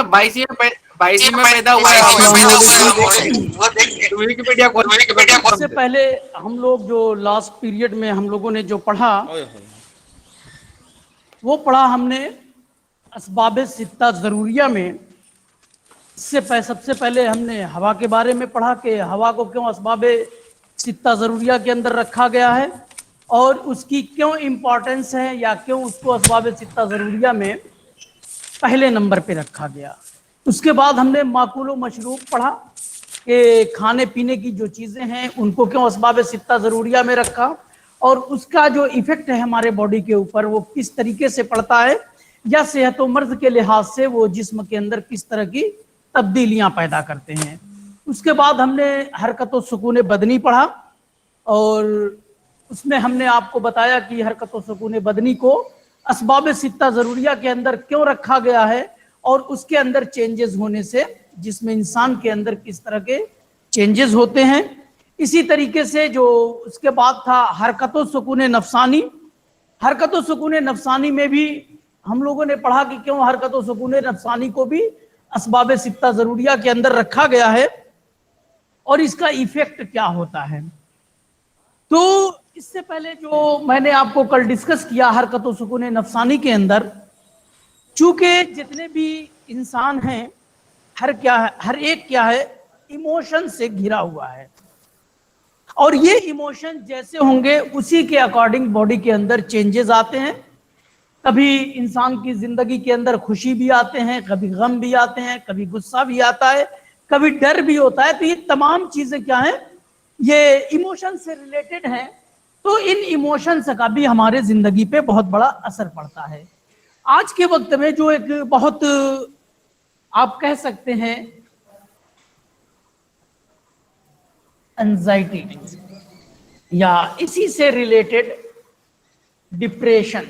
22 में पैदा हुआ है। तो विकिपीडिया इससे पहले हम लोग जो लास्ट पीरियड में हम लोगों ने जो पढ़ा वो पढ़ा हमने असबाब सित्ता ज़रूरिया में। सबसे पहले हमने हवा के बारे में पढ़ा कि हवा को क्यों असबाब सित्ता ज़रूरिया के अंदर रखा गया है और उसकी क्यों इम्पोर्टेंस है या क्यों उसको असबाब सित्ता ज़रूरिया में पहले नंबर पे रखा गया। उसके बाद हमने माकूल व मशरूब पढ़ा कि खाने पीने की जो चीज़ें हैं उनको क्यों असबाब सित्ता ज़रूरिया में रखा और उसका जो इफ़ेक्ट है हमारे बॉडी के ऊपर वो किस तरीके से पड़ता है या सेहत व मर्ज के लिहाज से वो जिस्म के अंदर किस तरह की तब्दीलियां पैदा करते हैं। उसके बाद हमने हरकत व सुकून बदनी पढ़ा और उसमें हमने आपको बताया कि हरकत व सुकून बदनी को असबाब सित्ता ज़रूरिया के अंदर क्यों रखा गया है और उसके अंदर चेंजेस होने से जिसमें इंसान के अंदर किस तरह के चेंजेस होते हैं। इसी तरीके से जो उसके बाद था हरकत व सुकून नफसानी। हरकत व सुकून नफसानी में भी हम लोगों ने पढ़ा कि क्यों हरकत व सुकून नफसानी को भी असबाब सित्ता ज़रूरिया के अंदर रखा गया है और इसका इफेक्ट क्या होता है। तो इससे पहले जो मैंने आपको कल डिस्कस किया हरकत व सुकून नफसानी के अंदर, चूंकि जितने भी इंसान हैं हर एक क्या है इमोशन से घिरा हुआ है और ये इमोशन जैसे होंगे उसी के अकॉर्डिंग बॉडी के अंदर चेंजेस आते हैं। कभी इंसान की जिंदगी के अंदर खुशी भी आते हैं, कभी गम भी आते हैं, कभी गुस्सा भी आता है, कभी डर भी होता है। तो ये तमाम चीजें क्या हैं, ये इमोशन से रिलेटेड हैं। तो इन इमोशंस का भी हमारे जिंदगी पे बहुत बड़ा असर पड़ता है। आज के वक्त में जो एक बहुत आप कह सकते हैं एंजाइटी या इसी से रिलेटेड डिप्रेशन।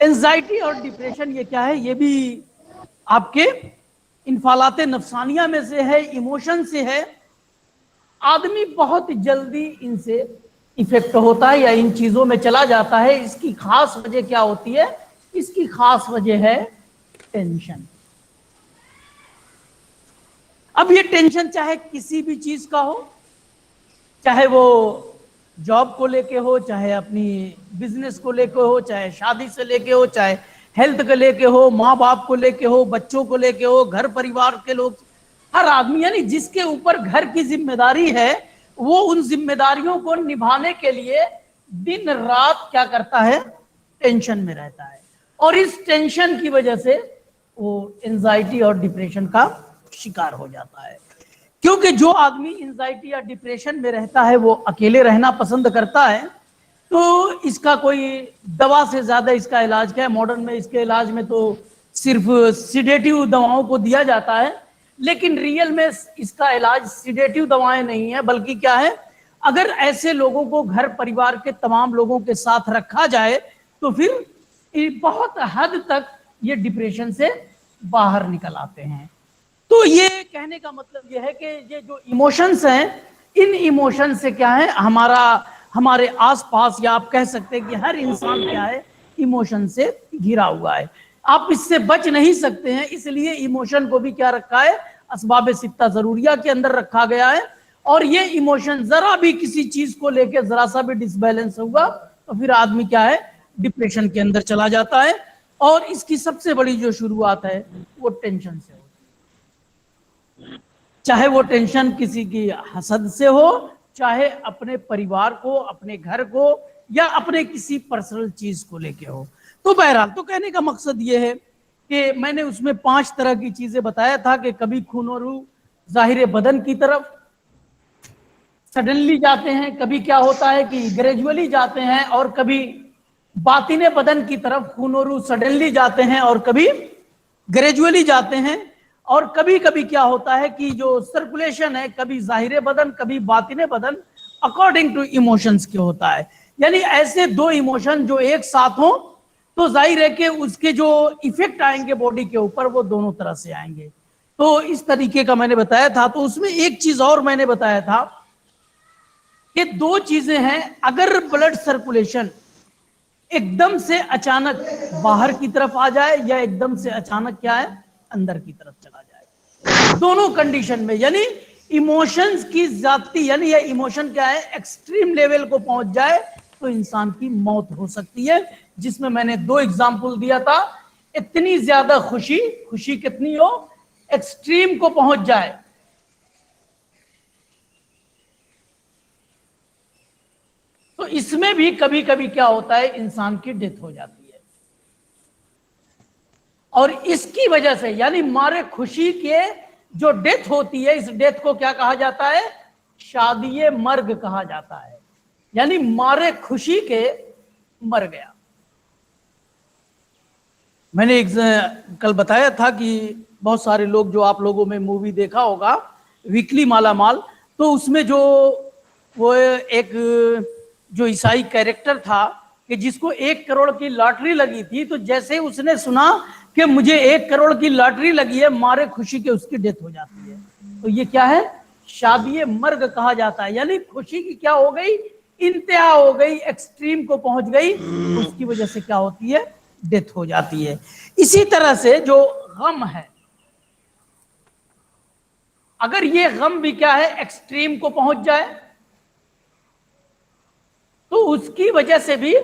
एंजाइटी और डिप्रेशन ये क्या है, ये भी आपके इन्फालात नफसानिया में से है, इमोशन से है। आदमी बहुत जल्दी इनसे इफेक्ट होता है या इन चीज़ों में चला जाता है। इसकी खास वजह क्या होती है, इसकी खास वजह है टेंशन। अब ये टेंशन चाहे किसी भी चीज़ का हो, चाहे वो जॉब को लेके हो, चाहे अपनी बिजनेस को लेके हो, चाहे शादी से लेके हो, चाहे हेल्थ को लेके हो, माँ बाप को लेके हो, बच्चों को लेके हो, घर परिवार के लोग, हर आदमी यानी जिसके ऊपर घर की जिम्मेदारी है वो उन जिम्मेदारियों को निभाने के लिए दिन रात क्या करता है, टेंशन में रहता है और इस टेंशन की वजह से वो एंजाइटी और डिप्रेशन का शिकार हो जाता है। क्योंकि जो आदमी एंजाइटी या डिप्रेशन में रहता है वो अकेले रहना पसंद करता है। तो इसका कोई दवा से ज़्यादा इसका इलाज क्या है, मॉडर्न में इसके इलाज में तो सिर्फ सिडेटिव दवाओं को दिया जाता है, लेकिन रियल में इसका इलाज सिडेटिव दवाएं नहीं है, बल्कि क्या है, अगर ऐसे लोगों को घर परिवार के तमाम लोगों के साथ रखा जाए तो फिर बहुत हद तक ये डिप्रेशन से बाहर निकल आते हैं। तो ये कहने का मतलब ये है कि ये जो इमोशंस हैं, इन इमोशन से क्या है, हमारे आसपास या आप कह सकते हैं कि हर इंसान क्या है, इमोशन से घिरा हुआ है। आप इससे बच नहीं सकते हैं, इसलिए इमोशन को भी क्या रखा है, असबाब सित्ता ज़रूरिया के अंदर रखा गया है। और ये इमोशन जरा भी किसी चीज को लेकर जरा सा भी डिसबैलेंस हुआ तो फिर आदमी क्या है, डिप्रेशन के अंदर चला जाता है। और इसकी सबसे बड़ी जो शुरुआत है वो टेंशन से होती है, चाहे वो टेंशन किसी की हसद से हो, चाहे अपने परिवार को, अपने घर को, या अपने किसी पर्सनल चीज को लेके हो। तो बहरहाल, तो कहने का मकसद ये है कि मैंने उसमें 5 तरह की चीजें बताया था कि कभी खून और रूह जाहिर बदन की तरफ सडनली जाते हैं, कभी क्या होता है कि ग्रेजुअली जाते हैं, और कभी बातिने बदन की तरफ खून और रूह सडनली जाते हैं और कभी ग्रेजुअली जाते हैं। और कभी कभी क्या होता है कि जो सर्कुलेशन है, कभी जाहिर बदन कभी बातिने बदन, अकॉर्डिंग टू इमोशंस के होता है। यानी ऐसे 2 इमोशन जो एक साथ हों तो जाहिर है कि उसके जो इफेक्ट आएंगे बॉडी के ऊपर वो दोनों तरह से आएंगे। तो इस तरीके का मैंने बताया था। तो उसमें एक चीज और मैंने बताया था कि 2 चीजें हैं, अगर ब्लड सर्कुलेशन एकदम से अचानक बाहर की तरफ आ जाए या एकदम से अचानक क्या है, अंदर की तरफ चला जाएगा। दोनों कंडीशन में, यानी इमोशंस की ज्यादती, यानी ये इमोशन क्या है, एक्सट्रीम लेवल को पहुंच जाए तो इंसान की मौत हो सकती है, जिसमें मैंने 2 एग्जाम्पल दिया था। इतनी ज्यादा खुशी, खुशी कितनी हो, एक्सट्रीम को पहुंच जाए, तो इसमें भी कभी कभी क्या होता है, इंसान की डेथ हो जाती है। और इसकी वजह से, यानी मारे खुशी के जो डेथ होती है, इस डेथ को क्या कहा जाता है, शादीए मर्ग कहा जाता है, यानी मारे खुशी के मर गया। मैंने कल बताया था कि बहुत सारे लोग, जो आप लोगों में मूवी देखा होगा वीकली मालामाल, तो उसमें जो वो एक जो ईसाई कैरेक्टर था कि जिसको 1 करोड़ की लॉटरी लगी थी, तो जैसे उसने सुना कि मुझे 1 करोड़ की लॉटरी लगी है, मारे खुशी के उसकी डेथ हो जाती है। तो ये क्या है, शादीए मर्ग कहा जाता है, यानी खुशी की क्या हो गई, इंतहा हो गई, एक्सट्रीम को पहुंच गई, उसकी वजह से क्या होती है, डेथ हो जाती है। इसी तरह से जो गम है, अगर ये गम भी क्या है, एक्सट्रीम को पहुंच जाए, तो उसकी वजह से भी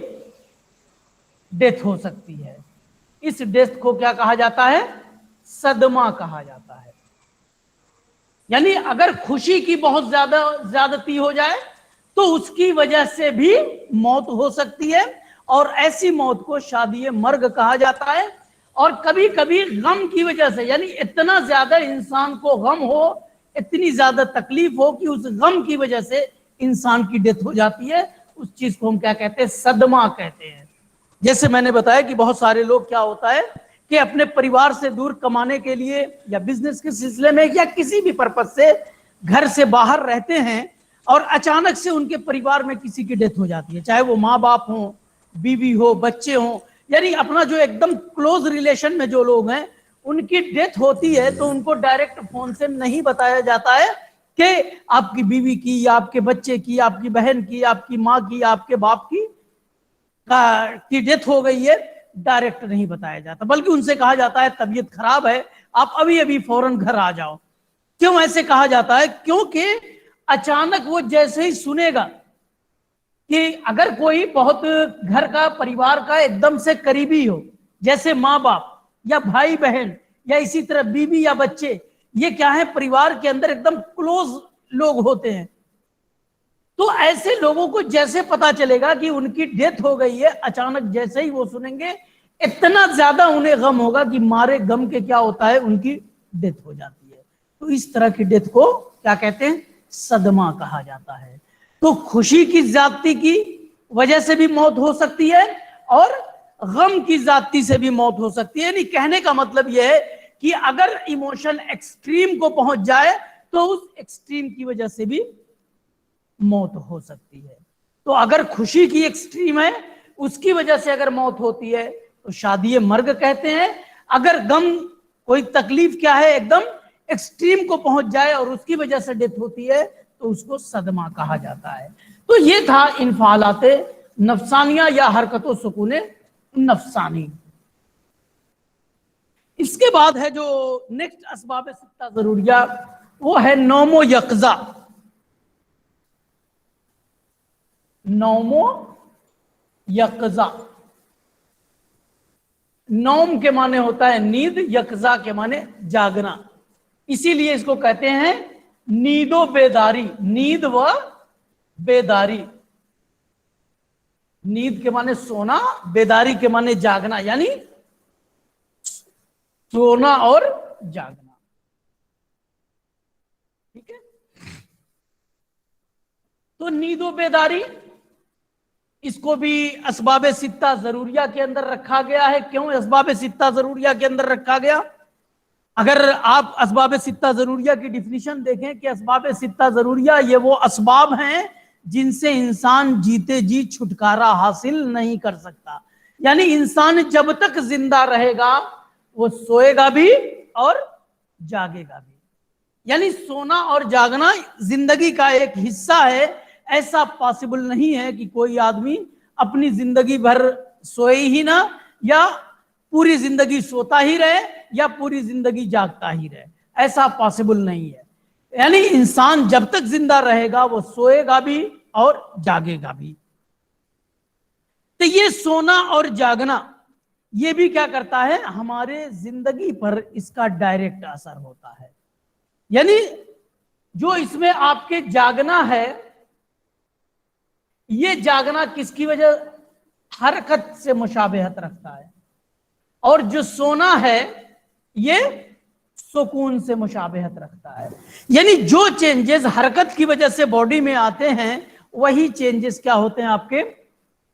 डेथ हो सकती है। इस डेथ को क्या कहा जाता है, सदमा कहा जाता है। यानी अगर खुशी की बहुत ज्यादती हो जाए तो उसकी वजह से भी मौत हो सकती है, और ऐसी मौत को शादीए मर्ग कहा जाता है। और कभी कभी गम की वजह से, यानी इतना ज्यादा इंसान को गम हो, इतनी ज्यादा तकलीफ हो कि उस गम की वजह से इंसान की डेथ हो जाती है, उस चीज को हम क्या कहते हैं, सदमा कहते हैं। जैसे मैंने बताया कि बहुत सारे लोग क्या होता है कि अपने परिवार से दूर कमाने के लिए या बिजनेस के सिलसिले में या किसी भी पर्पज से घर से बाहर रहते हैं, और अचानक से उनके परिवार में किसी की डेथ हो जाती है, चाहे वो माँ बाप हो, बीवी हो, बच्चे हो, यानी अपना जो एकदम क्लोज रिलेशन में जो लोग हैं, उनकी डेथ होती है तो उनको डायरेक्ट फोन से नहीं बताया जाता है कि आपकी बीवी की, या आपके बच्चे की, आपकी बहन की, आपकी माँ की, आपके बाप की डेथ हो गई है, डायरेक्ट नहीं बताया जाता, बल्कि उनसे कहा जाता है तबीयत खराब है, आप अभी अभी फौरन घर आ जाओ। क्यों ऐसे कहा जाता है, क्योंकि अचानक वो जैसे ही सुनेगा कि अगर कोई बहुत घर का, परिवार का एकदम से करीबी हो, जैसे माँ बाप या भाई बहन या इसी तरह बीवी या बच्चे, ये क्या है, परिवार के अंदर एकदम क्लोज लोग होते हैं, तो ऐसे लोगों को जैसे पता चलेगा कि उनकी डेथ हो गई है, अचानक जैसे ही वो सुनेंगे, इतना ज्यादा उन्हें गम होगा कि मारे गम के क्या होता है, उनकी डेथ हो जाती है। तो इस तरह की डेथ को क्या कहते हैं, सदमा कहा जाता है। तो खुशी की ज्यादती की वजह से भी मौत हो सकती है, और गम की ज्यादती से भी मौत हो सकती है। यानी कहने का मतलब यह है कि अगर इमोशन एक्सट्रीम को पहुंच जाए तो उस एक्सट्रीम की वजह से भी मौत हो सकती है। तो अगर खुशी की एक्सट्रीम है, उसकी वजह से अगर मौत होती है तो शादीए मर्ग कहते हैं। अगर गम, कोई तकलीफ क्या है, एकदम एक्सट्रीम को पहुंच जाए और उसकी वजह से डेथ होती है, तो उसको सदमा कहा जाता है। तो ये था इन्फालाते नफसानिया या हरकतों सुकूने नफसानी। इसके बाद है जो नेक्स्ट असबाब सित्ता जरूरिया, वो है नौमो यकजा। नौमो यकजा, नौम के माने होता है नींद, यकजा के माने जागना, इसीलिए इसको कहते हैं नींदो बेदारी, नींद व बेदारी। नींद के माने सोना, बेदारी के माने जागना, यानी सोना और जागना। ठीक है, तो नींदो बेदारी, इसको भी असबाब सित्ता जरूरिया के अंदर रखा गया है। क्यों असबाब सित्ता जरूरिया के अंदर रखा गया? अगर आप असबाब सित्ता जरूरिया की डिफिनीशन देखें कि असबाब सित्ता जरूरिया ये वो असबाब हैं जिनसे इंसान जीते जी छुटकारा हासिल नहीं कर सकता। यानी इंसान जब तक जिंदा रहेगा वो सोएगा भी और जागेगा भी। यानी सोना और जागना जिंदगी का एक हिस्सा है। ऐसा पॉसिबल नहीं है कि कोई आदमी अपनी जिंदगी भर सोए ही ना या पूरी जिंदगी सोता ही रहे या पूरी जिंदगी जागता ही रहे, ऐसा पॉसिबल नहीं है। यानी इंसान जब तक जिंदा रहेगा वो सोएगा भी और जागेगा भी। तो ये सोना और जागना ये भी क्या करता है, हमारे जिंदगी पर इसका डायरेक्ट असर होता है। यानी जो इसमें आपके जागना है, ये जागना किसकी वजह, हरकत से मुशाबहत रखता है, और जो सोना है ये सुकून से मुशाबहत रखता है। यानी जो चेंजेस हरकत की वजह से बॉडी में आते हैं वही चेंजेस क्या होते हैं, आपके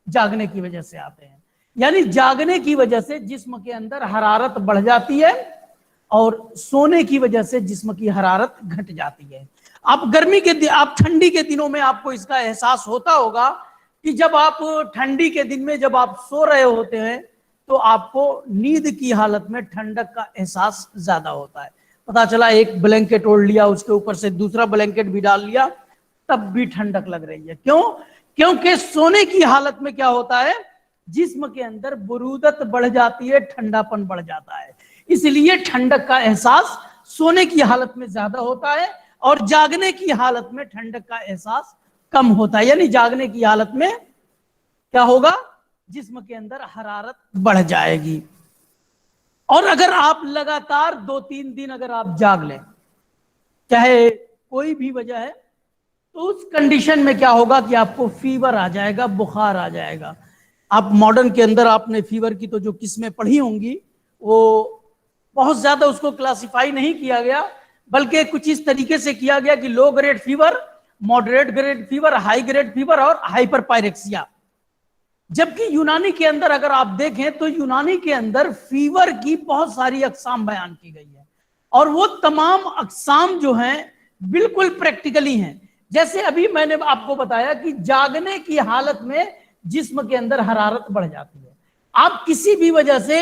जागने की वजह से आते हैं। यानी जागने की वजह से जिस्म के अंदर हरारत बढ़ जाती है और सोने की वजह से जिस्म की हरारत घट जाती है। आप आप ठंडी के दिनों में आपको इसका एहसास होता होगा कि जब आप ठंडी के दिन में जब आप सो रहे होते हैं तो आपको नींद की हालत में ठंडक का एहसास ज्यादा होता है। पता चला एक ब्लैंकेट ओढ़ लिया, उसके ऊपर से दूसरा ब्लैंकेट भी डाल लिया, तब भी ठंडक लग रही है। क्यों? क्योंकि सोने की हालत में क्या होता है, जिस्म के अंदर बुरूदत बढ़ जाती है, ठंडापन बढ़ जाता है, इसलिए ठंडक का एहसास सोने की हालत में ज्यादा होता है और जागने की हालत में ठंडक का एहसास कम होता है। यानी जागने की हालत में क्या होगा, जिस्म के अंदर हरारत बढ़ जाएगी। और अगर आप लगातार 2-3 दिन अगर आप जाग लें, चाहे कोई भी वजह है, तो उस कंडीशन में क्या होगा कि आपको फीवर आ जाएगा, बुखार आ जाएगा। आप मॉडर्न के अंदर आपने फीवर की तो जो किस्में पढ़ी होंगी वो बहुत ज्यादा उसको क्लासिफाई नहीं किया गया, बल्कि कुछ इस तरीके से किया गया कि low grade fever, moderate grade fever, high grade fever और हाइपर पायरेक्सिया। जबकि यूनानी के अंदर अगर आप देखें तो यूनानी के अंदर फीवर की बहुत सारी अकसाम बयान की गई है और वो तमाम अकसाम जो हैं बिल्कुल प्रैक्टिकली हैं। जैसे अभी मैंने आपको बताया कि जागने की हालत में जिस्म के अंदर हरारत बढ़ जाती है। आप किसी भी वजह से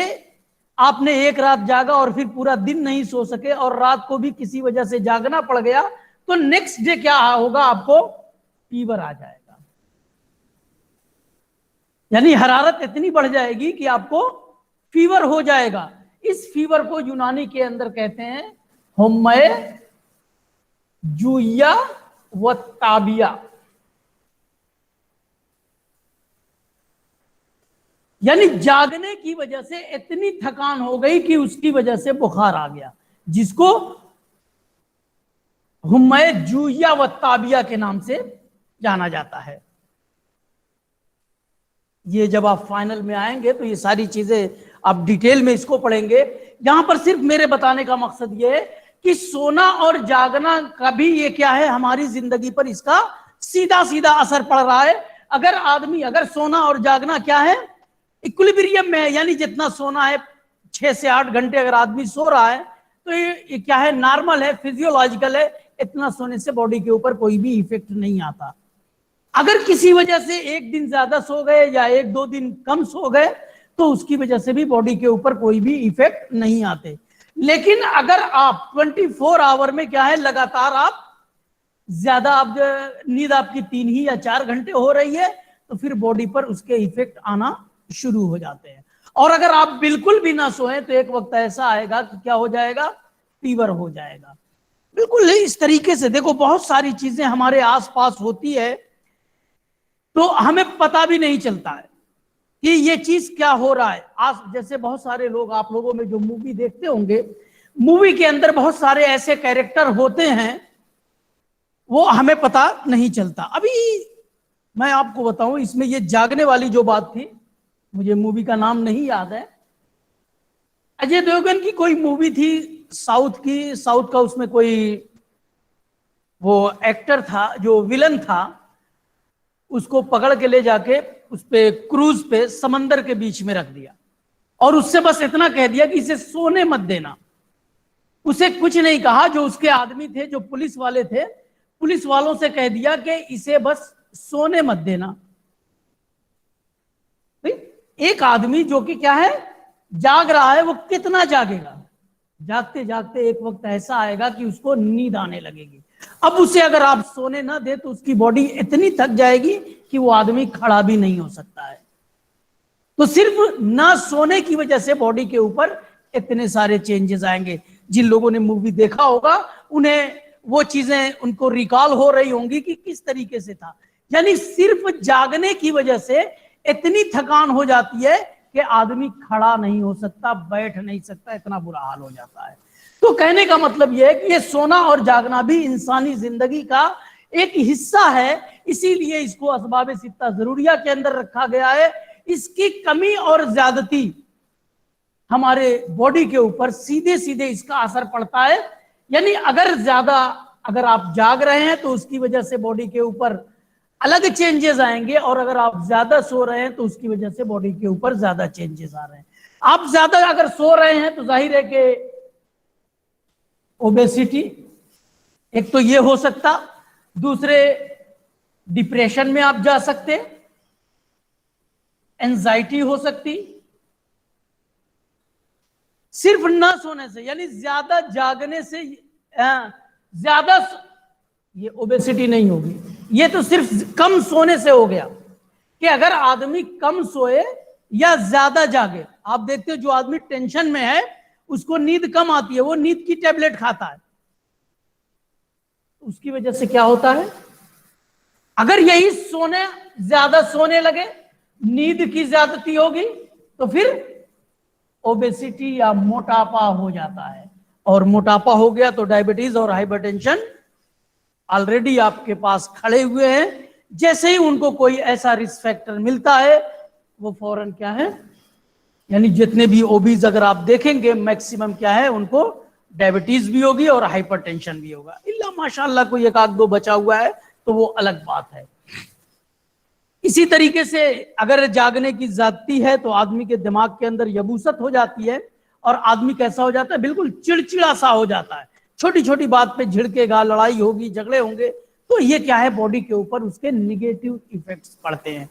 आपने एक रात जागा और फिर पूरा दिन नहीं सो सके और रात को भी किसी वजह से जागना पड़ गया, तो नेक्स्ट डे क्या होगा, आपको फीवर आ जाएगा। यानी हरारत इतनी बढ़ जाएगी कि आपको फीवर हो जाएगा। इस फीवर को यूनानी के अंदर कहते हैं हुम्मे जुया व ताबिया। यानी जागने की वजह से इतनी थकान हो गई कि उसकी वजह से बुखार आ गया, जिसको हुम्मे जुया व ताबिया के नाम से जाना जाता है। ये जब आप फाइनल में आएंगे तो ये सारी चीजें आप डिटेल में इसको पढ़ेंगे। यहां पर सिर्फ मेरे बताने का मकसद ये है कि सोना और जागना का भी ये क्या है, हमारी जिंदगी पर इसका सीधा सीधा असर पड़ रहा है। अगर सोना और जागना क्या है, इक्विलिब्रियम में है, यानी जितना सोना है 6 से 8 घंटे अगर आदमी सो रहा है तो ये क्या है, नॉर्मल है, फिजियोलॉजिकल है। इतना सोने से बॉडी के ऊपर कोई भी इफेक्ट नहीं आता। अगर किसी वजह से एक दिन ज्यादा सो गए या 1-2 दिन कम सो गए तो उसकी वजह से भी बॉडी के ऊपर कोई भी इफेक्ट नहीं आते। लेकिन अगर आप 24 आवर में क्या है, लगातार आप ज्यादा आप नींद आपकी 3 ही या 4 घंटे हो रही है तो फिर बॉडी पर उसके इफेक्ट आना शुरू हो जाते हैं। और अगर आप बिल्कुल भी ना सोए तो एक वक्त ऐसा आएगा कि क्या हो जाएगा, फीवर हो जाएगा। बिल्कुल इस तरीके से देखो, बहुत सारी चीजें हमारे आसपास होती है तो हमें पता भी नहीं चलता है कि ये चीज क्या हो रहा है। आज जैसे बहुत सारे लोग, आप लोगों में जो मूवी देखते होंगे, मूवी के अंदर बहुत सारे ऐसे कैरेक्टर होते हैं वो हमें पता नहीं चलता। अभी मैं आपको बताऊं, इसमें ये जागने वाली जो बात थी, मुझे मूवी का नाम नहीं याद है, अजय देवगन की कोई मूवी थी साउथ का, उसमें कोई वो एक्टर था जो विलन था, उसको पकड़ के ले जाके उस पे क्रूज पे समंदर के बीच में रख दिया और उससे बस इतना कह दिया कि इसे सोने मत देना। उसे कुछ नहीं कहा। जो उसके आदमी थे, जो पुलिस वाले थे, पुलिस वालों से कह दिया कि इसे बस सोने मत देना। एक आदमी जो कि क्या है, जाग रहा है, वो कितना जागेगा? जागते जागते एक वक्त ऐसा आएगा कि उसको नींद आने लगेगी। अब उसे अगर आप सोने ना दे तो उसकी बॉडी इतनी थक जाएगी कि वो आदमी खड़ा भी नहीं हो सकता है। तो सिर्फ ना सोने की वजह से बॉडी के ऊपर इतने सारे चेंजेस आएंगे। जिन लोगों ने मूवी देखा होगा उन्हें वो चीजें उनको रिकॉल हो रही होंगी कि किस तरीके से था। यानी सिर्फ जागने की वजह से इतनी थकान हो जाती है कि आदमी खड़ा नहीं हो सकता, बैठ नहीं सकता, इतना बुरा हाल हो जाता है। तो कहने का मतलब यह है कि ये सोना और जागना भी इंसानी जिंदगी का एक हिस्सा है, इसीलिए इसको असबाब सित्ता जरूरिया के अंदर रखा गया है। इसकी कमी और ज्यादती हमारे बॉडी के ऊपर सीधे सीधे इसका असर पड़ता है। यानी अगर आप जाग रहे हैं तो उसकी वजह से बॉडी के ऊपर अलग चेंजेस आएंगे, और अगर आप ज्यादा सो रहे हैं तो उसकी वजह से बॉडी के ऊपर ज्यादा चेंजेस आ रहे हैं। आप ज्यादा अगर सो रहे हैं तो जाहिर है कि ओबेसिटी एक तो ये हो सकता, दूसरे डिप्रेशन में आप जा सकते, एंजाइटी हो सकती। सिर्फ ना सोने से यानी ज्यादा जागने से ज्यादा ये ओबेसिटी नहीं होगी, ये तो सिर्फ कम सोने से हो गया कि अगर आदमी कम सोए या ज्यादा जागे। आप देखते हो जो आदमी टेंशन में है उसको नींद कम आती है, वो नींद की टेबलेट खाता है, उसकी वजह से क्या होता है, अगर यही ज्यादा सोने लगे, नींद की ज्यादती होगी तो फिर ओबेसिटी या मोटापा हो जाता है। और मोटापा हो गया तो डायबिटीज और हाइपरटेंशन ऑलरेडी आपके पास खड़े हुए हैं। जैसे ही उनको कोई ऐसा रिस्क फैक्टर मिलता है वो फौरन क्या है, यानी जितने भी ओबीज अगर आप देखेंगे मैक्सिमम क्या है, उनको डायबिटीज भी होगी और हाइपरटेंशन भी होगा। इल्ला माशाअल्लाह कोई एक आध दो बचा हुआ है तो वो अलग बात है। इसी तरीके से अगर जागने की ज्यादती है तो आदमी के दिमाग के अंदर यबूसत हो जाती है और आदमी कैसा हो जाता है, बिल्कुल चिड़चिड़ा सा हो जाता है। छोटी छोटी बात पे झिड़केगा, लड़ाई होगी, झगड़े होंगे, तो ये क्या है, बॉडी के ऊपर उसके निगेटिव इफेक्ट्स पड़ते हैं।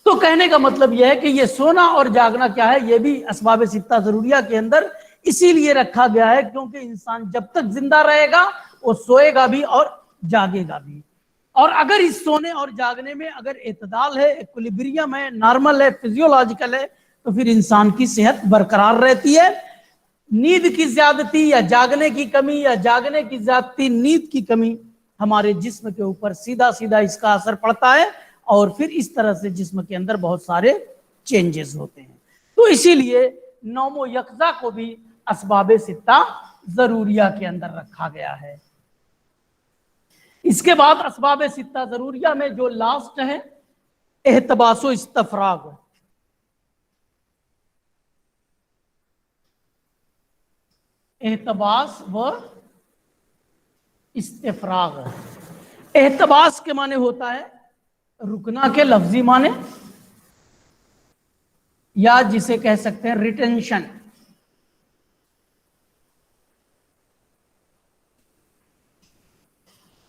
तो कहने का मतलब यह है कि ये सोना और जागना क्या है, ये भी असबाब सित्ता जरूरिया के अंदर इसीलिए रखा गया है क्योंकि इंसान जब तक जिंदा रहेगा वो सोएगा भी और जागेगा भी। और अगर इस सोने और जागने में अगर इत्तेदाल है, इक्विलिब्रियम है, नॉर्मल है, फिजियोलॉजिकल है, तो फिर इंसान की सेहत बरकरार रहती है। नींद की ज्यादती या जागने की कमी या जागने की ज्यादती नींद की कमी हमारे जिस्म के ऊपर सीधा सीधा इसका असर पड़ता है और फिर इस तरह से जिस्म के अंदर बहुत सारे चेंजेस होते हैं। तो इसीलिए नौमो यकजा को भी असबाब सित्ता जरूरिया के अंदर रखा गया है। इसके बाद असबाब सित्ता जरूरिया में जो लास्ट है एहतबासो इस्तफराग। एहतबास व इस्तिफराग। एहतबास के माने होता है रुकना के लफ्जी माने, या जिसे कह सकते हैं रिटेंशन।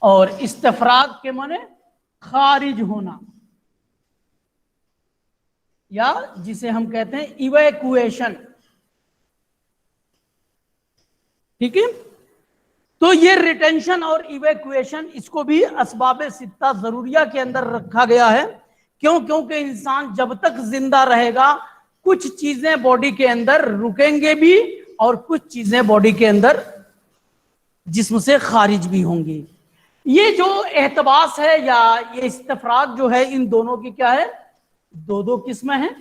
और इस्तिफराग के माने खारिज होना, या जिसे हम कहते हैं इवैक्यूएशन। ठीक है, तो ये रिटेंशन और इवैक्यूएशन इसको भी असबाब सित्ता जरूरिया के अंदर रखा गया है। क्यों? क्योंकि इंसान जब तक जिंदा रहेगा कुछ चीजें बॉडी के अंदर रुकेंगे भी और कुछ चीजें बॉडी के अंदर जिस्म से खारिज भी होंगी। ये जो एहतबास है या ये इस्तफराग जो है, इन दोनों की क्या है, दो दो किस्में हैं।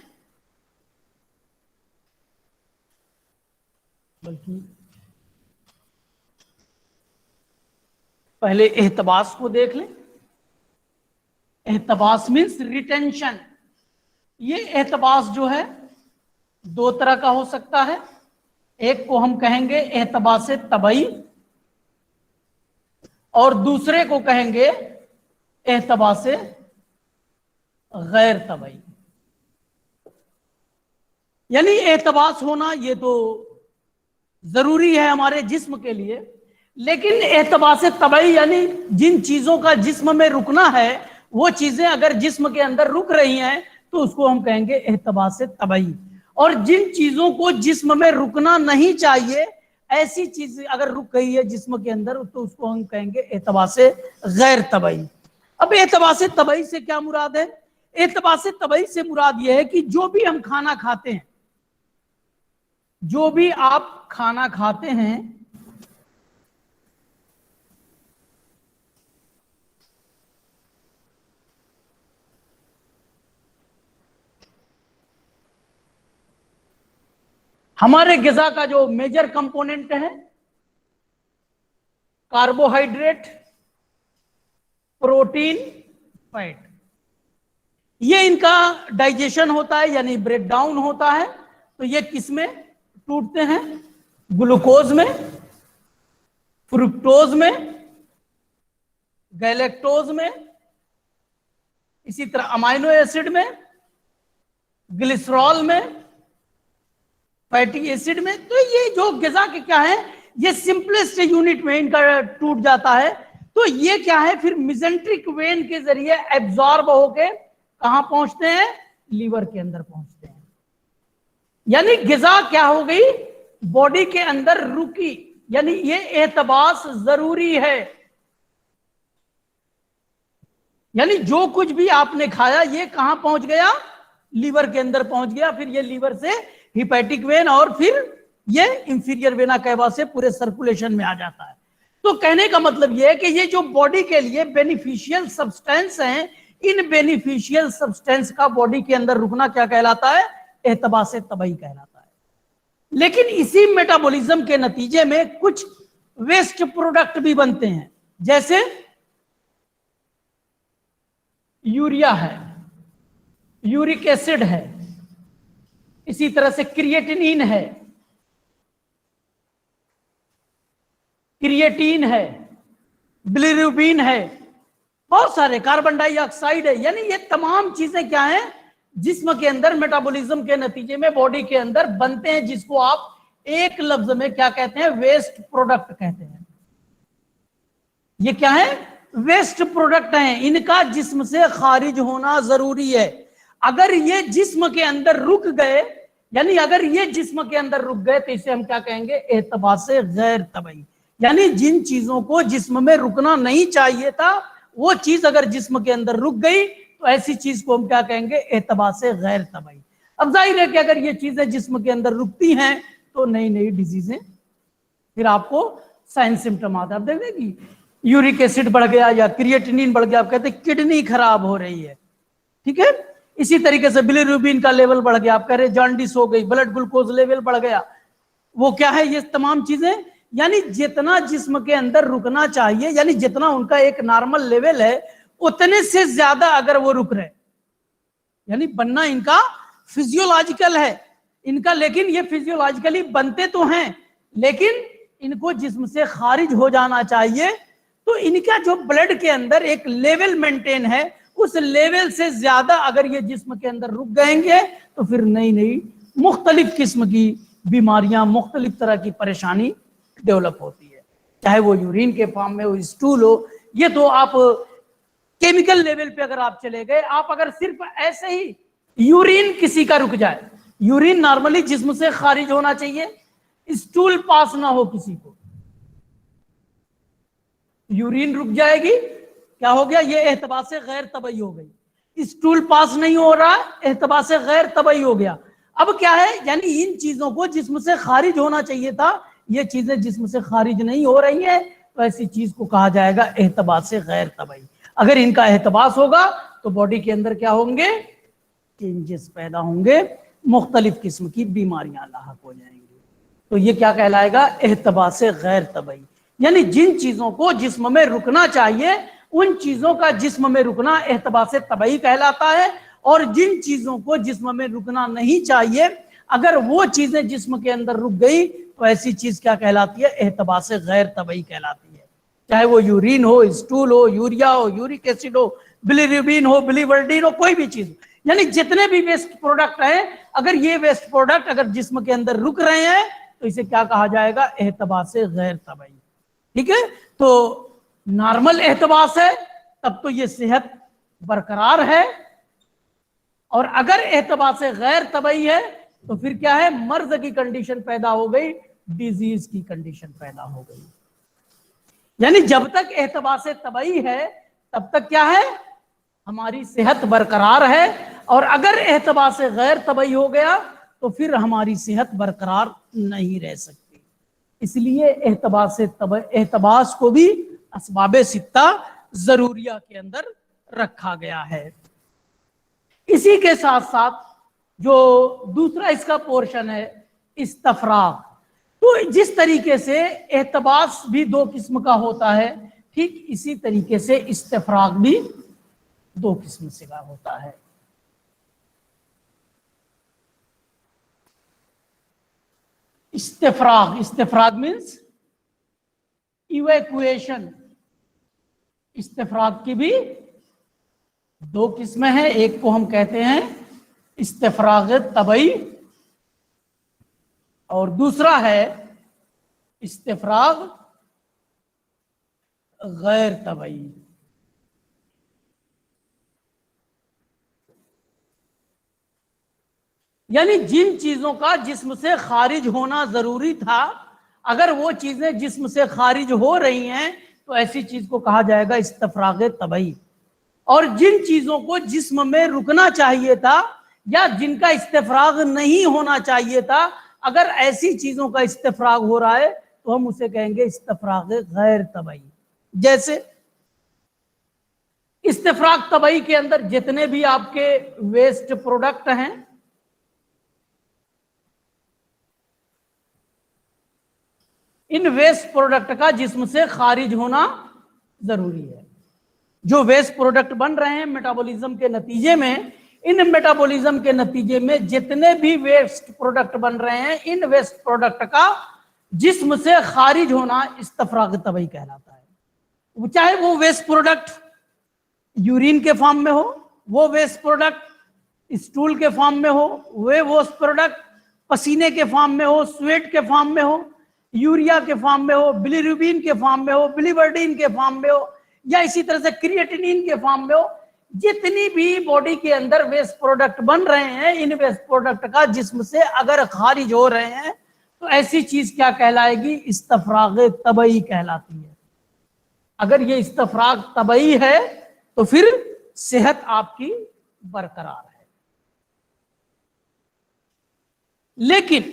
बल्कि पहले एहतबास को देख लें। एहतबास मीन्स रिटेंशन। ये एहतबास जो है दो तरह का हो सकता है। एक को हम कहेंगे एहतबास तबई और दूसरे को कहेंगे एहतबास गैर तबई। यानी एहतबास होना ये तो जरूरी है हमारे जिस्म के लिए, लेकिन एहतबास तबई यानी जिन चीजों का जिस्म में रुकना है वो चीजें अगर जिस्म के अंदर रुक रही हैं तो उसको हम कहेंगे एहतबास तबई। और जिन चीजों को जिस्म में रुकना नहीं चाहिए, ऐसी चीज अगर रुक गई है जिस्म के अंदर, तो उसको हम कहेंगे एहतबास गैर तबई। अब एहतबास तबई से क्या मुराद है? एहतबास तबई से मुराद यह है कि जो भी हम खाना खाते हैं, जो भी आप खाना खाते हैं, हमारे ग़िज़ा का जो मेजर कंपोनेंट है कार्बोहाइड्रेट, प्रोटीन, फैट, ये इनका डाइजेशन होता है यानी ब्रेक डाउन होता है। तो ये किस में टूटते हैं? ग्लूकोज में, फ्रुक्टोज में, गैलेक्टोज में, इसी तरह अमाइनो एसिड में, ग्लिसरॉल में, फैटी एसिड में। तो ये जो ग़िज़ा के क्या है, ये सिंपलेस्ट यूनिट में इनका टूट जाता है। तो ये क्या है, फिर मेसेंट्रिक वेन के जरिए एब्जॉर्ब होके कहां पहुंचते हैं? लीवर के अंदर पहुंचते हैं। यानी ग़िज़ा क्या हो गई, बॉडी के अंदर रुकी, यानी ये एहतबास जरूरी है। यानी जो कुछ भी आपने खाया ये कहां पहुंच गया? लीवर के अंदर पहुंच गया। फिर ये लीवर से हिपैटिक वेन और फिर ये इंफीरियर वेना कैवा से पूरे सर्कुलेशन में आ जाता है। तो कहने का मतलब ये है कि ये जो बॉडी के लिए बेनिफिशियल सब्सटेंस हैं, इन बेनिफिशियल सब्सटेंस का बॉडी के अंदर रुकना क्या कहलाता है? एहतबास तबई कहलाता है। लेकिन इसी मेटाबॉलिज्म के नतीजे में कुछ वेस्ट प्रोडक्ट भी बनते हैं, जैसे यूरिया है, यूरिक एसिड है, इसी तरह से क्रिएटिनिन है, क्रिएटिन है, बिलिरुबिन है, बहुत सारे, कार्बन डाइऑक्साइड है। यानी ये तमाम चीजें क्या हैं, जिस्म के अंदर मेटाबॉलिज्म के नतीजे में बॉडी के अंदर बनते हैं, जिसको आप एक लफ्ज में क्या कहते हैं? वेस्ट प्रोडक्ट कहते हैं। ये क्या है? वेस्ट प्रोडक्ट हैं। इनका जिस्म से खारिज होना जरूरी है। अगर ये जिस्म के अंदर रुक गए, यानी अगर ये जिस्म के अंदर रुक गए, तो इसे हम क्या कहेंगे? एहतबास गैर तबई। यानी जिन चीजों को जिस्म में रुकना नहीं चाहिए था, वो चीज अगर जिस्म के अंदर रुक गई, तो ऐसी चीज को हम क्या कहेंगे? एहतबास गैर तबई। अब जाहिर है कि अगर ये चीजें जिस्म के अंदर रुकती हैं तो नई नई डिजीजें, फिर आपको साइन सिम्टम आता है। आप देखते कि यूरिक एसिड बढ़ गया या क्रिएटिनिन बढ़ गया, आप कहते हैं किडनी खराब हो रही है, ठीक है। इसी तरीके से बिलिरुबिन का लेवल बढ़ गया, आप कह रहे जॉन्डिस हो गई, ब्लड ग्लूकोज लेवल बढ़ गया, वो क्या है? ये तमाम चीजें, यानी जितना जिस्म के अंदर रुकना चाहिए, यानी जितना उनका एक नॉर्मल लेवल है, उतने से ज्यादा अगर वो रुक रहे, यानी बनना इनका फिजियोलॉजिकल है इनका, लेकिन ये फिजियोलॉजिकली बनते तो हैं, लेकिन इनको जिस्म से खारिज हो जाना चाहिए। तो इनका जो ब्लड के अंदर एक लेवल मेंटेन है, उस लेवल से ज्यादा अगर ये जिस्म के अंदर रुक गएंगे, तो फिर नई नई मुख्तलिफ किस्म की बीमारियां, मुख्तलिफ तरह की परेशानी डेवलप होती है, चाहे वो यूरिन के फॉर्म में हो, स्टूल हो। ये तो आप केमिकल लेवल पे अगर आप चले गए, आप अगर सिर्फ ऐसे ही यूरिन किसी का रुक जाए, यूरिन नॉर्मली जिस्म से खारिज होना चाहिए, स्टूल पास ना हो किसी को, यूरिन रुक जाएगी, क्या हो गया? ये एहतबास गैर तबई हो गई। स्टूल पास नहीं हो रहा, एहतबास गैर तबई हो गया। अब क्या है? यानी इन चीजों को जिस्म से खारिज होना चाहिए था, ये चीजें जिस्म से खारिज नहीं हो रही हैं, तो ऐसी चीज को कहा जाएगा एहतबास गैर तबई। अगर इनका एहतबास होगा तो बॉडी के अंदर क्या होंगे? चेंजेस पैदा होंगे, मुख्तलिफ किस्म की बीमारियां लाहक हो जाएंगी। तो ये क्या कहलाएगा? एहतबास गैर तबई। यानी जिन चीजों को जिस्म में रुकना चाहिए, उन चीजों का जिस्म में रुकना एहतबास तबई कहलाता है, और जिन चीजों को जिस्म में रुकना नहीं चाहिए, अगर वो चीजें जिस्म के अंदर रुक गई, तो ऐसी चीज क्या कहलाती है? एहतबास गैर तबई कहलाती है। चाहे वो यूरिन हो, स्टूल हो, यूरिया हो, यूरिक एसिड हो, बिलिरुबिन हो, बिलिवर्डिन हो, कोई भी चीज, यानी जितने भी वेस्ट प्रोडक्ट हैं, अगर ये वेस्ट प्रोडक्ट अगर जिस्म के अंदर रुक रहे हैं, तो इसे क्या कहा जाएगा? एहतबास गैर तबई। ठीक है, तो नॉर्मल एहतबास है तब तो ये सेहत बरकरार है, और अगर एहतबास गैर तबई है तो फिर क्या है? मर्ज की कंडीशन पैदा हो गई, डिजीज की कंडीशन पैदा हो गई। यानी जब तक एहतबास तबई है तब तक क्या है? ہماری صحت برقرار ہے، اور اگر احتباس غیر طبعی ہو گیا تو پھر ہماری صحت برقرار نہیں رہ سکتی. اس لیے احتباس کو بھی اسباب ستہ ضروریہ کے اندر رکھا گیا ہے. اسی کے ساتھ ساتھ جو دوسرا اس کا پورشن ہے استفراغ. تو جس طریقے سے احتباس بھی دو قسم کا ہوتا ہے، ٹھیک اسی طریقے سے استفراغ بھی دو قسم سے کا ہوتا ہے. استفراغ مینس ایویکویشن. استفراغ کی بھی دو قسمیں ہیں، ایک کو ہم کہتے ہیں استفراغ طبعی اور دوسرا ہے استفراغ غیر طبعی. یعنی جن چیزوں کا جسم سے خارج ہونا ضروری تھا، اگر وہ چیزیں جسم سے خارج ہو رہی ہیں تو ایسی چیز کو کہا جائے گا استفراغ طبعی. اور جن چیزوں کو جسم میں رکنا چاہیے تھا یا جن کا استفراغ نہیں ہونا چاہیے تھا، اگر ایسی چیزوں کا استفراغ ہو رہا ہے تو ہم اسے کہیں گے استفراغ غیر طبعی. جیسے استفراغ طبعی کے اندر جتنے بھی آپ کے ویسٹ پروڈکٹ ہیں، ان ویسٹ پروڈکٹ کا جسم سے خارج ہونا ضروری ہے. جو ویسٹ پروڈکٹ بن رہے ہیں میٹابولزم کے نتیجے میں، ان میٹابولزم کے نتیجے میں جتنے بھی ویسٹ پروڈکٹ بن رہے ہیں، ان ویسٹ پروڈکٹ کا جسم سے خارج ہونا استفراغ طبعی کہلاتا ہے. چاہے وہ ویسٹ پروڈکٹ یورین کے فارم میں ہو، وہ ویسٹ پروڈکٹ اسٹول کے فارم میں ہو، وہ ویسٹ پروڈکٹ پسینے کے فارم میں ہو، سویٹ کے فارم میں ہو، یوریا کے فارم میں ہو، بلیروبین کے فارم میں ہو، بلیورڈین کے فارم میں ہو، یا اسی طرح سے کریٹینین کے فارم میں ہو. جتنی بھی باڈی کے اندر ویسٹ پروڈکٹ بن رہے ہیں، ان ویسٹ پروڈکٹ کا جسم سے اگر خارج ہو رہے ہیں تو ایسی چیز کیا کہلائے گی؟ استفراغ طبعی کہلاتی ہے. اگر یہ استفراغ طبعی ہے تو پھر صحت آپ کی برقرار ہے. لیکن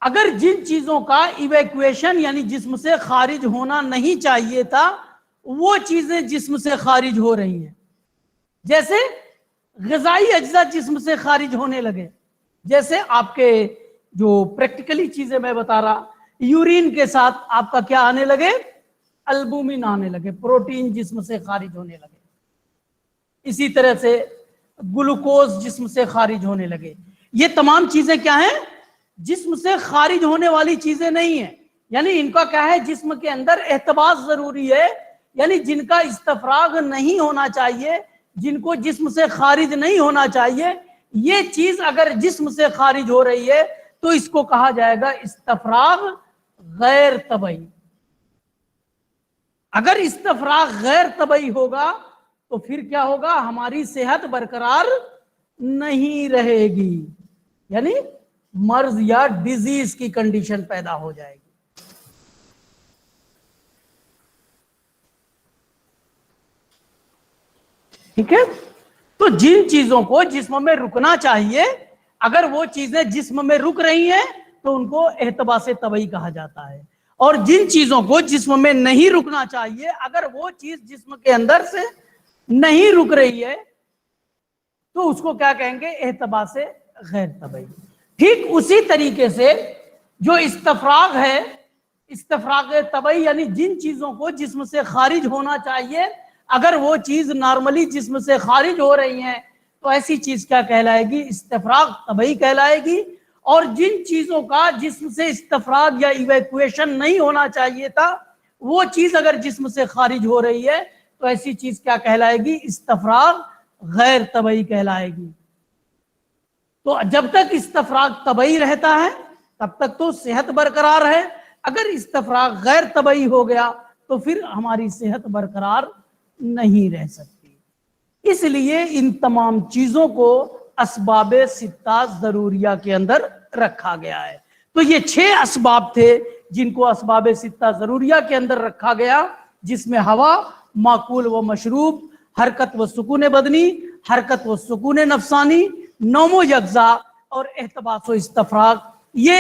اگر جن چیزوں کا ایویکویشن یعنی جسم سے خارج ہونا نہیں چاہیے تھا، وہ چیزیں جسم سے خارج ہو رہی ہیں، جیسے غذائی اجزاء جسم سے خارج ہونے لگے، جیسے آپ کے جو پریکٹیکلی چیزیں میں بتا رہا، یورین کے ساتھ آپ کا کیا آنے لگے؟ البومین آنے لگے، پروٹین جسم سے خارج ہونے لگے. اسی طرح سے گلوکوز جسم سے خارج ہونے لگے. یہ تمام چیزیں کیا ہیں؟ جسم سے خارج ہونے والی چیزیں نہیں ہیں. یعنی ان کا کیا ہے؟ جسم کے اندر احتباس ضروری ہے، یعنی جن کا استفراغ نہیں ہونا چاہیے، جن کو جسم سے خارج نہیں ہونا چاہیے، یہ چیز اگر جسم سے خارج ہو رہی ہے تو اس کو کہا جائے گا استفراغ غیر طبعی. اگر استفراغ غیر طبعی ہوگا تو پھر کیا ہوگا؟ ہماری صحت برقرار نہیں رہے گی، یعنی مرض یا ڈیزیز کی کنڈیشن پیدا ہو جائے گی. ٹھیک ہے؟ تو جن چیزوں کو جسم میں رکنا چاہیے، اگر وہ چیزیں جسم میں رک رہی ہیں تو ان کو احتباس طبعی کہا جاتا ہے. اور جن چیزوں کو جسم میں نہیں رکنا چاہیے، اگر وہ چیز جسم کے اندر سے نہیں رک رہی ہے تو اس کو کیا کہیں گے؟ احتباس غیر طبعی. ٹھیک اسی طریقے سے جو استفراغ ہے، استفراغ طبعی یعنی جن چیزوں کو جسم سے خارج ہونا چاہیے، اگر وہ چیز نارملی جسم سے خارج ہو رہی ہیں تو ایسی چیز کیا کہلائے گی؟ استفراغ طبعی کہلائے گی. اور جن چیزوں کا جسم سے استفراغ یا ایویکویشن نہیں ہونا چاہیے تھا، وہ چیز اگر جسم سے خارج ہو رہی ہے تو ایسی چیز کیا کہلائے گی؟ استفراغ غیر طبعی کہلائے گی. تو جب تک استفراغ طبعی رہتا ہے تب تک تو صحت برقرار ہے. اگر استفراغ غیر طبعی ہو گیا تو پھر ہماری صحت برقرار نہیں رہ سکتی. اس لیے ان تمام چیزوں کو اسباب ستہ ضروریہ کے اندر رکھا گیا ہے. تو یہ 6 اسباب تھے جن کو اسباب ستہ ضروریہ کے اندر رکھا گیا، جس میں ہوا، ماکول و مشروب، हरकत व सुकून बदनी, हरकत व सुकून नफसानी, नौमो यगजा और एहतबास व इस्तफराग, ये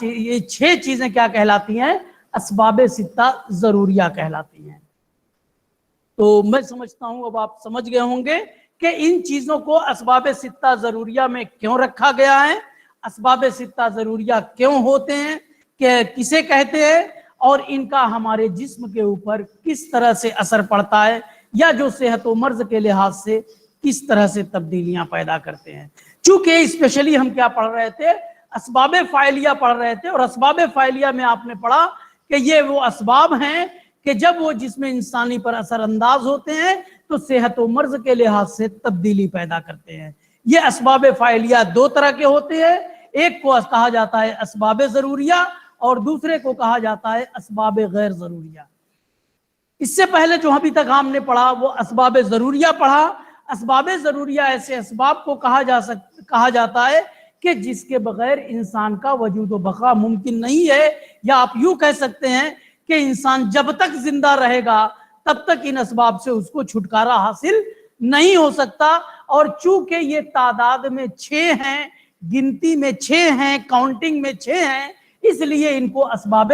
ये 6 चीजें क्या कहलाती हैं? असबाब सित्ता जरूरिया कहलाती हैं। तो मैं समझता हूं अब आप समझ गए होंगे कि इन चीजों को असबाब सित्ता जरूरिया में क्यों रखा गया है, असबाब सित्ता जरूरिया क्यों होते हैं, किसे कहते हैं, और इनका हमारे जिस्म के ऊपर किस तरह से असर पड़ता है, या जो सेहत व मर्ज के लिहाज से किस तरह से तब्दीलियां पैदा करते हैं। चूंकि स्पेशली हम क्या पढ़ रहे थे? असबाब फाइलिया पढ़ रहे थे, और असबाब फाइलिया में आपने पढ़ा कि ये वो असबाब हैं कि जब वो जिस्म इंसानी पर असरअंदाज होते हैं तो सेहत व मर्ज के लिहाज से तब्दीली पैदा करते हैं। ये असबाब फाइलिया 2 तरह के होते हैं, एक को कहा जाता है असबाब जरूरिया और दूसरे को कहा जाता है असबाब गैर जरूरिया। इससे पहले जो अभी तक हमने पढ़ा वो असबाब जरूरिया पढ़ा। असबाब जरूरिया ऐसे असबाब को कहा जाता है कि जिसके बगैर इंसान का वजूद व बका मुमकिन नहीं है, या आप यूं कह सकते हैं कि इंसान जब तक जिंदा रहेगा तब तक इन असबाब से उसको छुटकारा हासिल नहीं हो सकता। और चूंकि ये तादाद में 6 हैं, गिनती में 6 हैं, काउंटिंग में 6 हैं, इसलिए इनको असबाब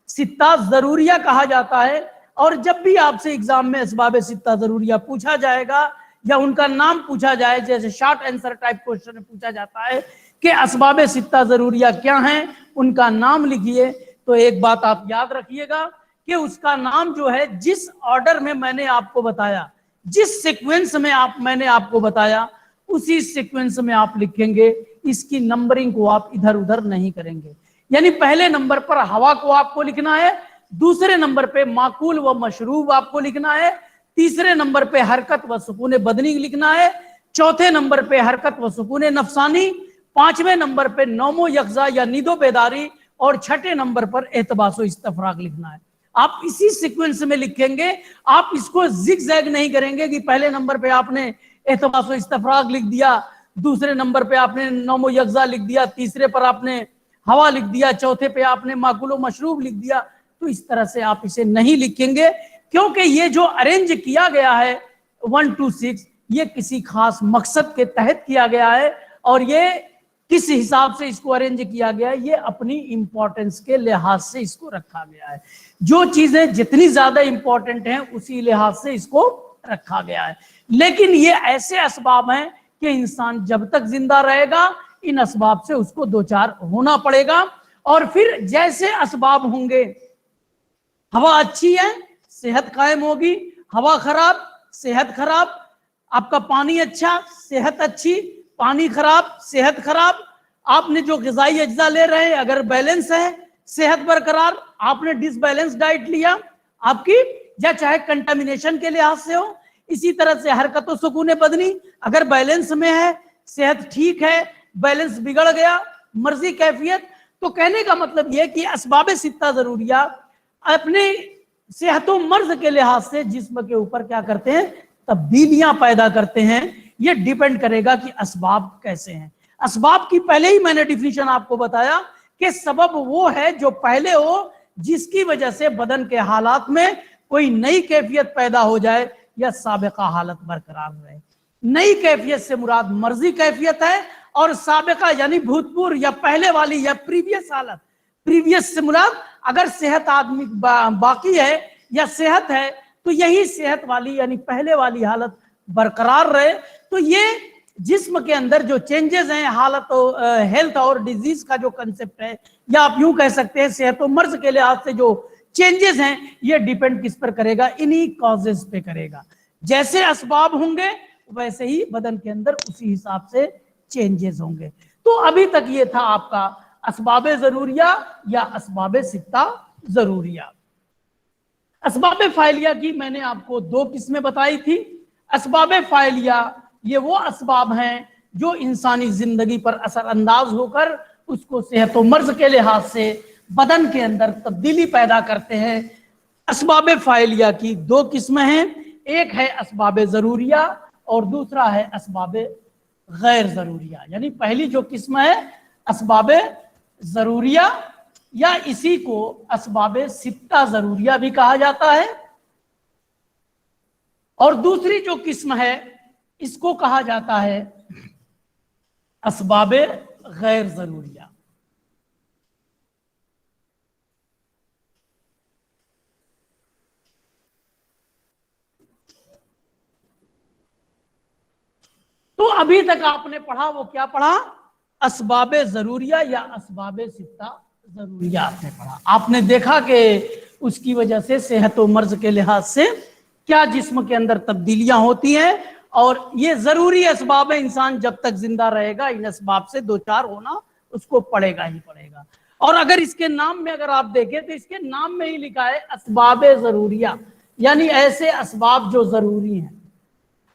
सित्ता जरूरिया कहा जाता है। और जब भी आपसे एग्जाम में असबाब सित्ता जरूरिया पूछा जाएगा या उनका नाम पूछा जाए, जैसे शॉर्ट आंसर टाइप क्वेश्चन में पूछा जाता है कि असबाब सित्ता जरूरिया क्या हैं, उनका नाम लिखिए, तो एक बात आप याद रखिएगा कि उसका नाम जो है, जिस ऑर्डर में मैंने आपको बताया, जिस सीक्वेंस में मैंने आपको बताया, उसी सीक्वेंस में आप लिखेंगे। इसकी नंबरिंग को आप इधर उधर नहीं करेंगे। यानी पहले नंबर पर हवा को आपको लिखना है, दूसरे नंबर पे माकूल व मशरूब आपको लिखना है, तीसरे नंबर पे हरकत व सुकून बदनी लिखना है, चौथे नंबर पे हरकत व सुकून नफसानी, पांचवें नंबर पे नौमो यकजा या नीदो बेदारी, और छठे नंबर पर एहतबासो इस्तफराग लिखना है। आप इसी सीक्वेंस में लिखेंगे। आप इसको जिग-जैग नहीं करेंगे कि पहले नंबर पे आपने एहतबासो इस्तफराग लिख दिया, दूसरे नंबर पे आपने नौमो यकजा लिख दिया, तीसरे पर आपने हवा लिख दिया, चौथे पे आपने माकुलो मशरूब लिख दिया। तो इस तरह से आप इसे नहीं लिखेंगे, क्योंकि ये जो अरेंज किया गया है 1 to 6, ये किसी खास मकसद के तहत किया गया है। और ये किस हिसाब से इसको अरेंज किया गया है, ये अपनी इंपॉर्टेंस के लिहाज से इसको रखा गया है। जो चीजें जितनी ज्यादा इंपॉर्टेंट हैं उसी लिहाज से इसको रखा गया है। लेकिन ये ऐसे असबाब हैं कि इंसान जब तक जिंदा रहेगा इन असबाब से उसको दो चार होना पड़ेगा। और फिर जैसे असबाब होंगे, हवा अच्छी है सेहत कायम होगी, हवा खराब सेहत खराब, आपका पानी अच्छा सेहत अच्छी, पानी खराब सेहत खराब, आपने जो ग़िज़ाई अज्जा ले रहे हैं अगर बैलेंस है सेहत बरकरार, आपने डिसबैलेंस डाइट लिया आपकी, या चाहे कंटामिनेशन के लिहाज से हो, इसी तरह से हरकत व सुकून बदनी अगर बैलेंस में है, सेहत ठीक है, बैलेंस बिगड़ गया, मर्जी कैफियत। तो कहने का मतलब यह कि असबाब सित्ता जरूरिया अपने सेहत व मर्ज के लिहाज से जिस्म के ऊपर क्या करते हैं, तब्दीलियां पैदा करते हैं। ये डिपेंड करेगा कि असबाब कैसे हैं। असबाब की पहले ही मैंने डिफिनीशन आपको बताया कि सबब वो है जो पहले हो, जिसकी वजह से बदन के हालात में कोई नई कैफियत पैदा हो जाए या साबिका हालत बरकरार रहे। नई कैफियत से मुराद मर्जी कैफियत है, और साबिका यानी भूतपूर्व या पहले वाली या प्रीवियस हालत। प्रीवियस से मुराद अगर सेहत आदमी बाकी है या सेहत है तो यही सेहत वाली यानी पहले वाली हालत बरकरार रहे। तो ये जिस्म के अंदर जो चेंजेस हैं, हालत हेल्थ और डिजीज का जो कंसेप्ट है, या आप यूं कह सकते हैं सेहत और मर्ज के लिहाज से जो चेंजेस हैं, ये डिपेंड किस पर करेगा, इन्हीं कॉजेस पे करेगा। जैसे असबाब होंगे वैसे ही बदन के अंदर उसी हिसाब से चेंजेस होंगे। तो अभी तक ये था आपका असबाब जरूरिया या असबाब सित्ता जरूरिया। असबाब फाइलिया की मैंने आपको 2 किस्में बताई थी। असबाब फाइलिया ये वो असबाब हैं जो इंसानी जिंदगी पर असर अंदाज होकर उसको सेहत व मर्ज के लिहाज से बदन के अंदर तब्दीली पैदा करते हैं। असबाब फाइलिया की 2 किस्में हैं, एक है असबाब जरूरिया और दूसरा है असबाब गैर जरूरिया। यानी पहली जो किस्म है असबाब जरूरिया, या इसी को असबाब सित्ता जरूरिया भी कहा जाता है, اور دوسری جو قسم ہے اس کو کہا جاتا ہے اسباب غیر ضروریہ. تو ابھی تک آپ نے پڑھا وہ کیا پڑھا؟ اسباب ضروریہ یا اسباب ستہ ضروریہ آپ نے پڑھا. آپ نے دیکھا کہ اس کی وجہ سے صحت و مرض کے لحاظ سے کیا جسم کے اندر تبدیلیاں ہوتی ہیں، اور یہ ضروری اسباب ہے. انسان جب تک زندہ رہے گا ان اسباب سے دو چار ہونا اس کو پڑے گا ہی پڑے گا. اور اگر اس کے نام میں اگر آپ دیکھیں تو اس کے نام میں ہی لکھا ہے اسباب ضروریہ، یعنی ایسے اسباب جو ضروری ہیں.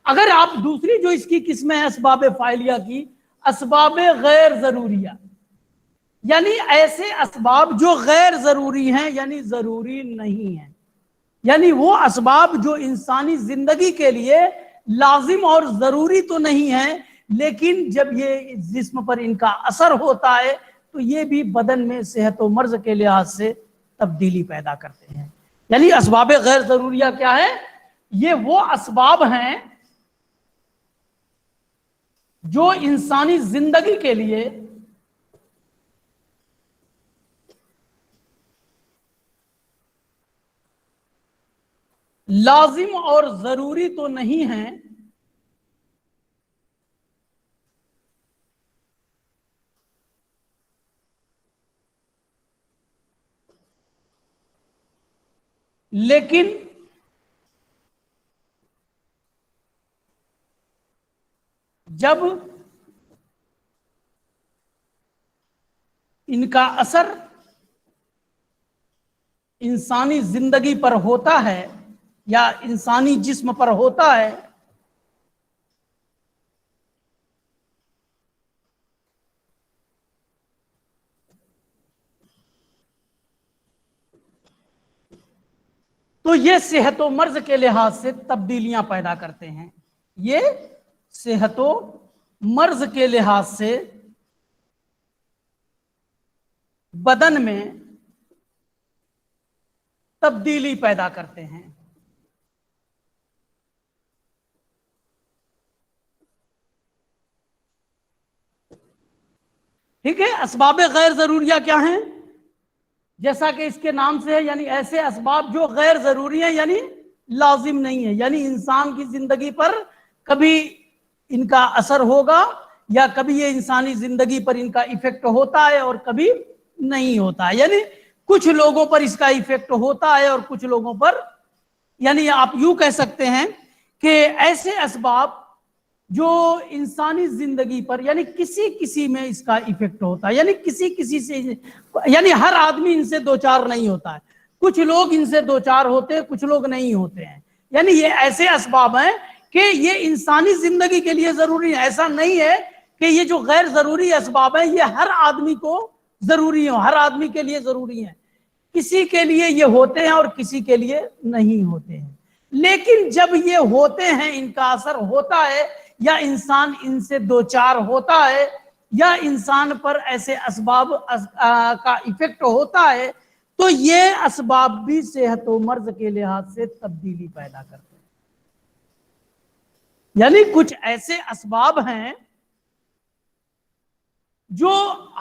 اگر آپ دوسری جو اس کی قسم ہے اسباب فاعلیہ کی، اسباب غیر ضروریہ، یعنی ایسے اسباب جو غیر ضروری ہیں، یعنی ضروری نہیں ہیں، یعنی وہ اسباب جو انسانی زندگی کے لیے لازم اور ضروری تو نہیں ہے، لیکن جب یہ جسم پر ان کا اثر ہوتا ہے تو یہ بھی بدن میں صحت و مرض کے لحاظ سے تبدیلی پیدا کرتے ہیں. یعنی اسباب غیر ضروریہ کیا ہے؟ یہ وہ اسباب ہیں جو انسانی زندگی کے لیے لازم اور ضروری تو نہیں ہیں، لیکن جب ان کا اثر انسانی زندگی پر ہوتا ہے یا انسانی جسم پر ہوتا ہے تو یہ صحت و مرض کے لحاظ سے تبدیلیاں پیدا کرتے ہیں. یہ صحت و مرض کے لحاظ سے بدن میں تبدیلی پیدا کرتے ہیں. ٹھیک ہے. اسباب غیر ضروریہ کیا ہیں؟ جیسا کہ اس کے نام سے ہے، یعنی ایسے اسباب جو غیر ضروری ہیں، یعنی لازم نہیں ہے، یعنی انسان کی زندگی پر کبھی ان کا اثر ہوگا یا کبھی یہ انسانی زندگی پر ان کا ایفیکٹ ہوتا ہے اور کبھی نہیں ہوتا ہے. یعنی کچھ لوگوں پر اس کا ایفیکٹ ہوتا ہے اور کچھ لوگوں پر، یعنی آپ یوں کہہ سکتے ہیں کہ ایسے اسباب جو انسانی زندگی پر یعنی کسی میں اس کا ایفیکٹ ہوتا ہے، یعنی کسی سے، یعنی ہر آدمی ان سے دو چار نہیں ہوتا ہے، کچھ لوگ ان سے دو چار ہوتے ہیں، کچھ لوگ نہیں ہوتے ہیں. یعنی یہ ایسے اسباب ہیں کہ یہ انسانی زندگی کے لیے ضروری ہے. ایسا نہیں ہے کہ یہ جو غیر ضروری اسباب ہیں یہ ہر آدمی کو ضروری ہو، ہر آدمی کے لیے ضروری ہیں. کسی کے لیے یہ ہوتے ہیں اور کسی کے لیے نہیں ہوتے ہیں. لیکن جب یہ ہوتے ہیں، ان کا اثر ہوتا ہے یا انسان ان سے دو چار ہوتا ہے یا انسان پر ایسے اسباب کا ایفیکٹ ہوتا ہے، تو یہ اسباب بھی صحت و مرض کے لحاظ سے تبدیلی پیدا کرتے ہیں. یعنی کچھ ایسے اسباب ہیں جو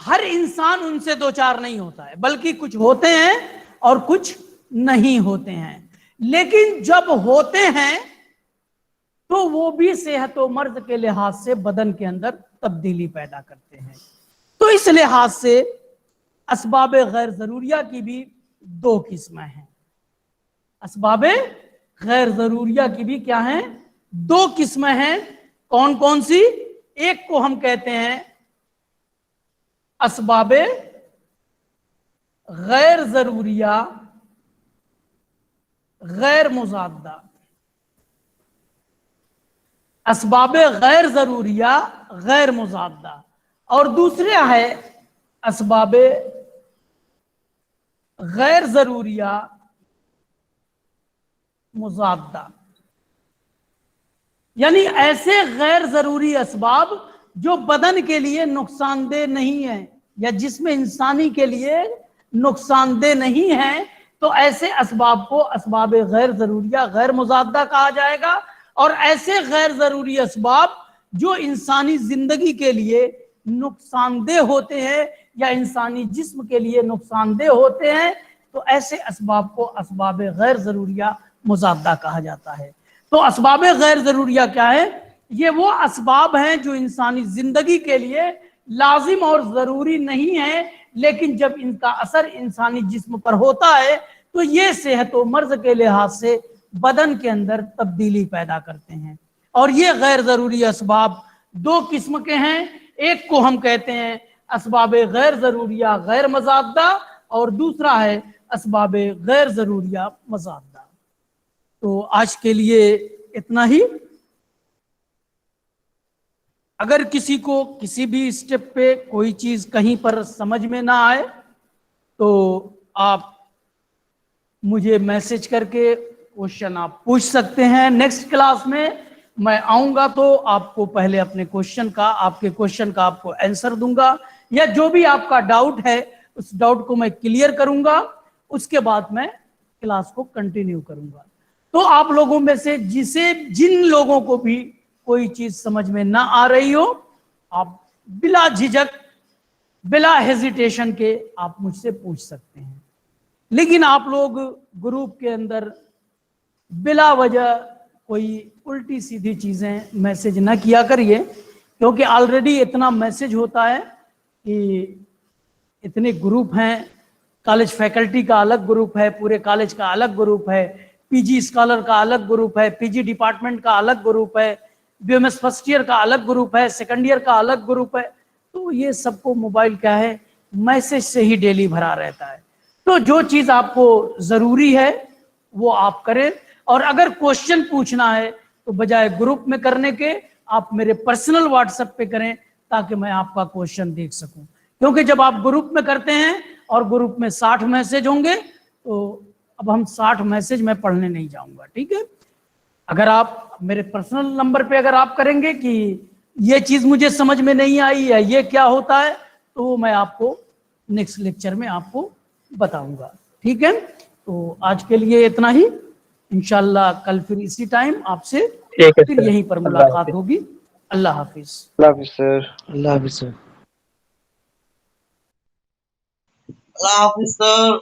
ہر انسان ان سے دو چار نہیں ہوتا ہے، بلکہ کچھ ہوتے ہیں اور کچھ نہیں ہوتے ہیں. لیکن جب ہوتے ہیں تو وہ بھی صحت و مرض کے لحاظ سے بدن کے اندر تبدیلی پیدا کرتے ہیں. تو اس لحاظ سے اسباب غیر ضروریہ کی بھی دو قسمیں ہیں. اسباب غیر ضروریہ کی بھی کیا ہیں؟ دو قسمیں ہیں. کون کون سی؟ ایک کو ہم کہتے ہیں اسباب غیر ضروریہ غیر مضادہ. اسباب غیر ضروریہ غیر مضادہ. اور دوسرا ہے اسباب غیر ضروریہ مضادہ. یعنی ایسے غیر ضروری اسباب جو بدن کے لیے نقصان دہ نہیں ہیں یا جسم انسانی کے لیے نقصان دہ نہیں ہیں، تو ایسے اسباب کو اسباب غیر ضروریہ غیر مضادہ کہا جائے گا. اور ایسے غیر ضروری اسباب جو انسانی زندگی کے لیے نقصان دہ ہوتے ہیں یا انسانی جسم کے لیے نقصان دہ ہوتے ہیں، تو ایسے اسباب کو اسباب غیر ضروریہ مضادہ کہا جاتا ہے۔ تو اسباب غیر ضروریہ کیا ہے؟ یہ وہ اسباب ہیں جو انسانی زندگی کے لیے لازم اور ضروری نہیں ہے، لیکن جب ان کا اثر انسانی جسم پر ہوتا ہے تو یہ صحت و مرض کے لحاظ سے بدن کے اندر تبدیلی پیدا کرتے ہیں۔ اور یہ غیر ضروری اسباب دو قسم کے ہیں، ایک کو ہم کہتے ہیں اسباب غیر ضروریہ غیر مضادہ، اور دوسرا ہے اسباب غیر ضروریہ مضادہ۔ تو آج کے لیے اتنا ہی۔ اگر کسی کو کسی بھی اسٹیپ پہ کوئی چیز کہیں پر سمجھ میں نہ آئے تو آپ مجھے میسج کر کے کوشچن آپ پوچھ سکتے ہیں۔ نیکسٹ کلاس میں آؤں گا تو آپ کو پہلے اپنے کوشچن کا آپ کو آنسر دوں گا، یا جو بھی آپ کا ڈاؤٹ ہے اس ڈاؤٹ کو میں کلیئر کروں گا، اس کے بعد میں کلاس کو کنٹینیو کروں گا۔ تو آپ لوگوں میں سے جن لوگوں کو بھی کوئی چیز سمجھ میں نہ آ رہی ہو، آپ بلا جھجک بلا ہیزیٹیشن کے آپ مجھ سے پوچھ سکتے ہیں۔ لیکن آپ لوگ گروپ کے اندر بلا وجہ کوئی الٹی سیدھی چیزیں میسج نہ کیا کریے، کیونکہ آلریڈی اتنا میسج ہوتا ہے کہ اتنے گروپ ہیں، کالج فیکلٹی کا الگ گروپ ہے، پورے کالج کا الگ گروپ ہے، پی جی اسکالر کا الگ گروپ ہے، پی جی ڈپارٹمنٹ کا الگ گروپ ہے، B M S first year کا الگ گروپ ہے، سیکنڈ ایئر کا الگ گروپ ہے۔ تو یہ سب کو موبائل کیا ہے، میسج سے ہی ڈیلی بھرا رہتا ہے۔ تو جو چیز آپ کو ضروری ہے وہ آپ کریں، اور اگر کوشچن پوچھنا ہے تو بجائے گروپ میں کرنے کے آپ میرے پرسنل واٹس ایپ پہ کریں، تاکہ میں آپ کا کوشچن دیکھ سکوں۔ کیونکہ جب آپ گروپ میں کرتے ہیں اور گروپ میں 60 میسج ہوں گے تو اب ہم 60 میسج میں پڑھنے نہیں جاؤں گا، ٹھیک ہے؟ اگر آپ میرے پرسنل نمبر پہ اگر آپ کریں گے کہ یہ چیز مجھے سمجھ میں نہیں آئی یا یہ کیا ہوتا ہے، تو وہ میں آپ کو نیکسٹ لیکچر میں آپ کو بتاؤں گا، ٹھیک ہے؟ تو آج کے لیے اتنا ہی، انشاءاللہ کل پھر اسی ٹائم آپ سے پھر یہیں پر ملاقات ہوگی۔ اللہ حافظ۔ اللہ حافظ سر۔ اللہ حافظ سر۔ اللہ حافظ سر۔